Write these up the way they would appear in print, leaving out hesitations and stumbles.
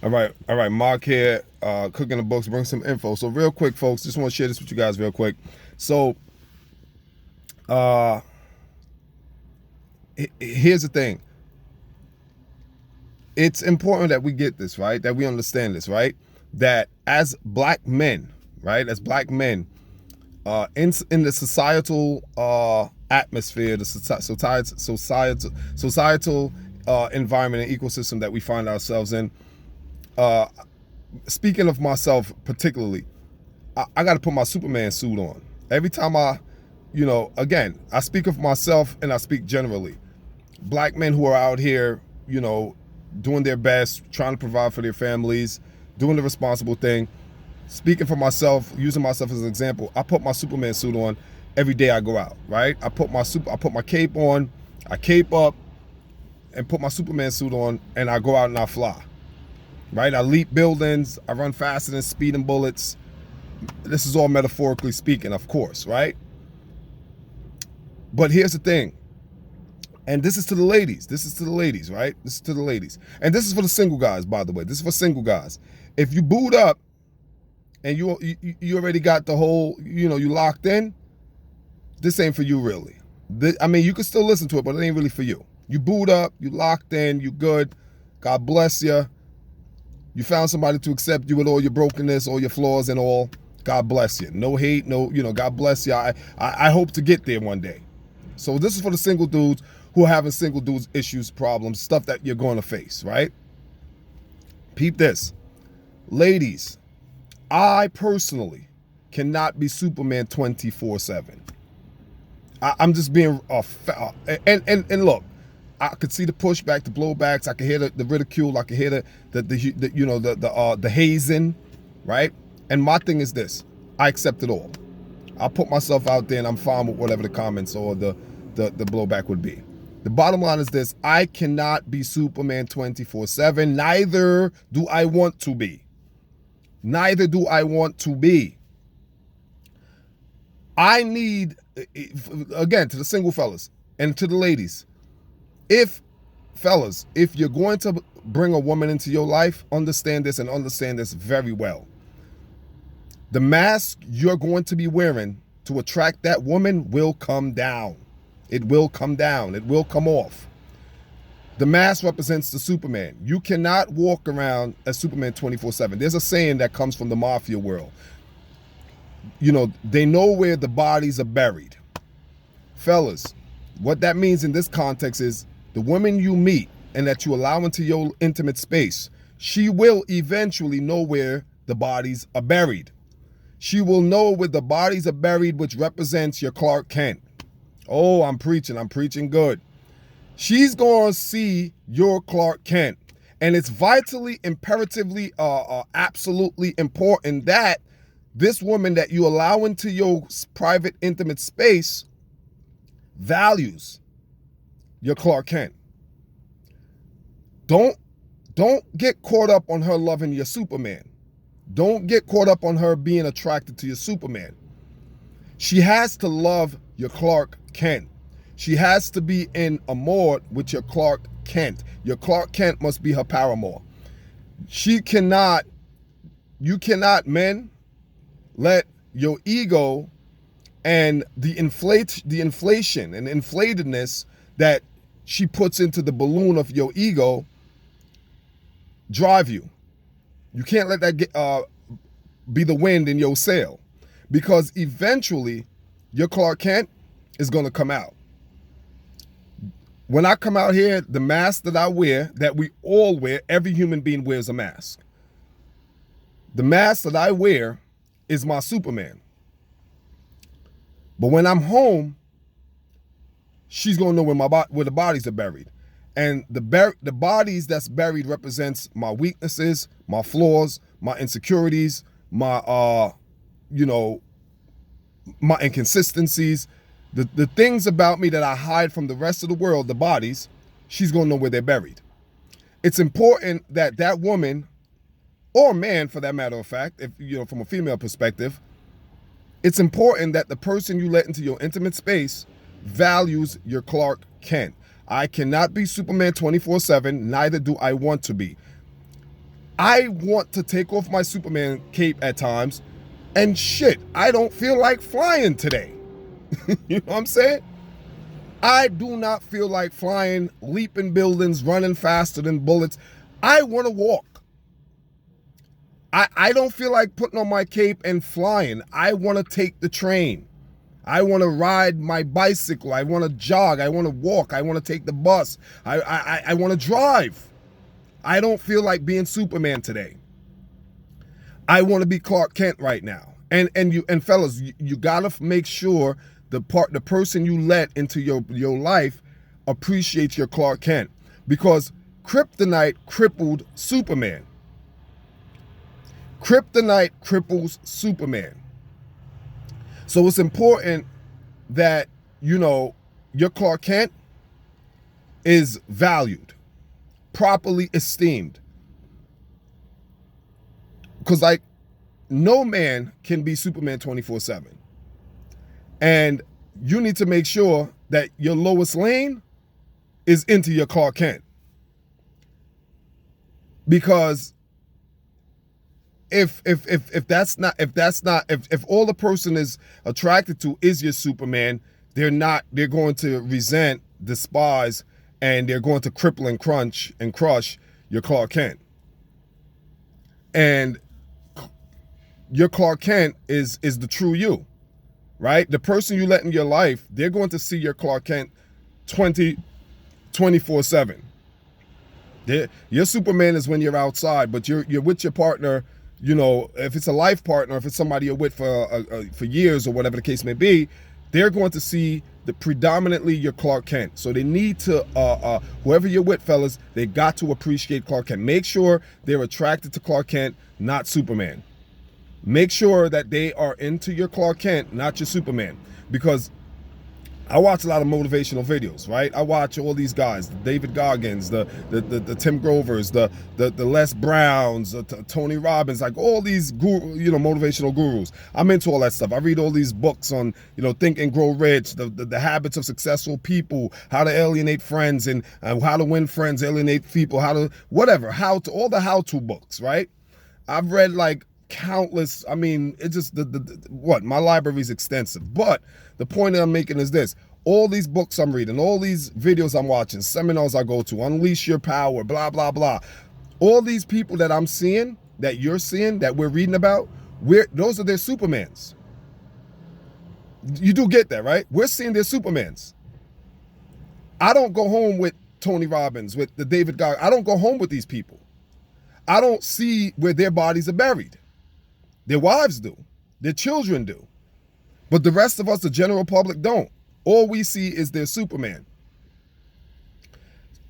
All right. Mark here, cooking the books, bring some info. So real quick, folks, just want to share this with you guys real quick. So, uh, here's the thing. It's important that we get this right, that we understand this right, that as black men, right, as black men, in the societal atmosphere, the societal environment and ecosystem that we find ourselves in. Uh, Speaking of myself particularly, I got to put my Superman suit on every time again, I speak of myself and I speak generally. Black men who are out here, doing their best, trying to provide for their families, doing the responsible thing. Speaking for myself, using myself as an example, I put my Superman suit on every day I go out, right? I put my cape on, I cape up and put my Superman suit on and I go out and I fly. Right? I leap buildings, I run faster than speeding bullets. This is all metaphorically speaking, of course, right? But here's the thing. And this is to the ladies. This is to the ladies, right? This is to the ladies. And this is for the single guys, by the way. This is for single guys. If you boot up and you already got the whole, you locked in, this ain't for you really. You can still listen to it, but it ain't really for you. You boot up, you locked in, you good. God bless you. You found somebody to accept you with all your brokenness, all your flaws and all. God bless you. No hate, God bless you. I hope to get there one day. So this is for the single dudes who are having single dudes issues, problems, stuff that you're going to face, right? Peep this. Ladies, I personally cannot be Superman 24/7. I'm just being and look, I could see the pushback, the blowbacks. I could hear the ridicule. I could hear the hazing, right? And my thing is this: I accept it all. I'll put myself out there, and I'm fine with whatever the comments or the blowback would be. The bottom line is this: I cannot be Superman 24/7. Neither do I want to be. Neither do I want to be. I need, again, to the single fellas and to the ladies. If you're going to bring a woman into your life, understand this and understand this very well. The mask you're going to be wearing to attract that woman will come down. It will come down. It will come off. The mask represents the Superman. You cannot walk around as Superman 24/7. There's a saying that comes from the mafia world. They know where the bodies are buried. Fellas, what that means in this context is the woman you meet and that you allow into your intimate space, she will eventually know where the bodies are buried. She will know where the bodies are buried, which represents your Clark Kent. Oh, I'm preaching good. She's going to see your Clark Kent. And it's vitally, imperatively, absolutely important that this woman that you allow into your private, intimate space values your Clark Kent. Don't get caught up on her loving your Superman. Don't get caught up on her being attracted to your Superman. She has to love your Clark Kent. She has to be in amour with your Clark Kent. Your Clark Kent must be her paramour. You cannot, men, let your ego and the inflation and inflatedness that she puts into the balloon of your ego drive you. You can't let that be the wind in your sail, because eventually your Clark Kent is going to come out. When I come out here, the mask that I wear, that we all wear, every human being wears a mask. The mask that I wear is my Superman. But when I'm home, she's gonna know where the bodies are buried, and the bodies that's buried represents my weaknesses, my flaws, my insecurities, my my inconsistencies, the things about me that I hide from the rest of the world. The bodies, she's gonna know where they're buried. It's important that that woman, or man for that matter of fact, if from a female perspective, it's important that the person you let into your intimate space values your Clark Kent. I cannot be Superman 24/7, neither do I want to be. I want to take off my Superman cape at times, and shit, I don't feel like flying today. You know what I'm saying? I do not feel like flying, leaping buildings, running faster than bullets. I want to walk. I don't feel like putting on my cape and flying. I want to take the train. I want to ride my bicycle. I want to jog. I want to walk. I want to take the bus. I want to drive. I don't feel like being Superman today. I want to be Clark Kent right now. And fellas, you gotta make sure the person you let into your life appreciates your Clark Kent, because kryptonite crippled Superman. Kryptonite cripples Superman. So it's important that, you know, your Clark Kent is valued, properly esteemed. Because, like, no man can be Superman 24/7. And you need to make sure that your Lois Lane is into your Clark Kent. Because if all the person is attracted to is your Superman, they're going to resent, despise, and they're going to cripple and crush your Clark Kent. And your Clark Kent is the true you, right? The person you let in your life, they're going to see your Clark Kent 24/7. Your Superman is when you're outside, but you're with your partner. You know, if it's a life partner, if it's somebody you're with for years or whatever the case may be, they're going to see predominantly your Clark Kent. So they need to, whoever you're with, fellas, they got to appreciate Clark Kent. Make sure they're attracted to Clark Kent, not Superman. Make sure that they are into your Clark Kent, not your Superman. Because I watch a lot of motivational videos, right? I watch all these guys, the David Goggins, the Tim Grovers, the Les Browns, Tony Robbins, like all these motivational gurus. I'm into all that stuff. I read all these books on, Think and Grow Rich, the habits of successful people, how to alienate friends, and how to win friends, alienate people, all the how-to books, right? I've read like countless. I mean, it's just my library is extensive. But the point that I'm making is this: all these books I'm reading, all these videos I'm watching, seminars I go to, Unleash Your Power, blah blah blah. All these people that I'm seeing, that you're seeing, that we're reading about, those are their Supermans. You do get that, right? We're seeing their Supermans. I don't go home with Tony Robbins, with the David Goggins. I don't go home with these people. I don't see where their bodies are buried. Their wives do. Their children do. But the rest of us, the general public, don't. All we see is their Superman.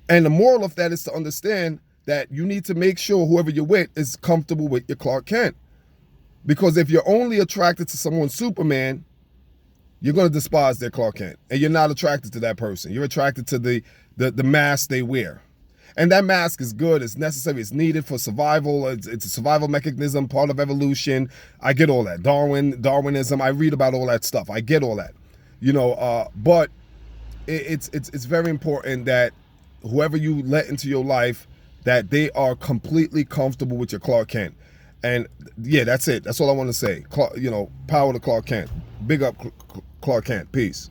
And the moral of that is to understand that you need to make sure whoever you're with is comfortable with your Clark Kent. Because if you're only attracted to someone's Superman, you're going to despise their Clark Kent. And you're not attracted to that person. You're attracted to the mask they wear. And that mask is good, it's necessary, it's needed for survival, it's a survival mechanism, part of evolution. I get all that. Darwinism, I read about all that stuff. I get all that. But it's very important that whoever you let into your life, that they are completely comfortable with your Clark Kent. And yeah, that's it. That's all I want to say. Power to Clark Kent. Big up Clark Kent. Peace.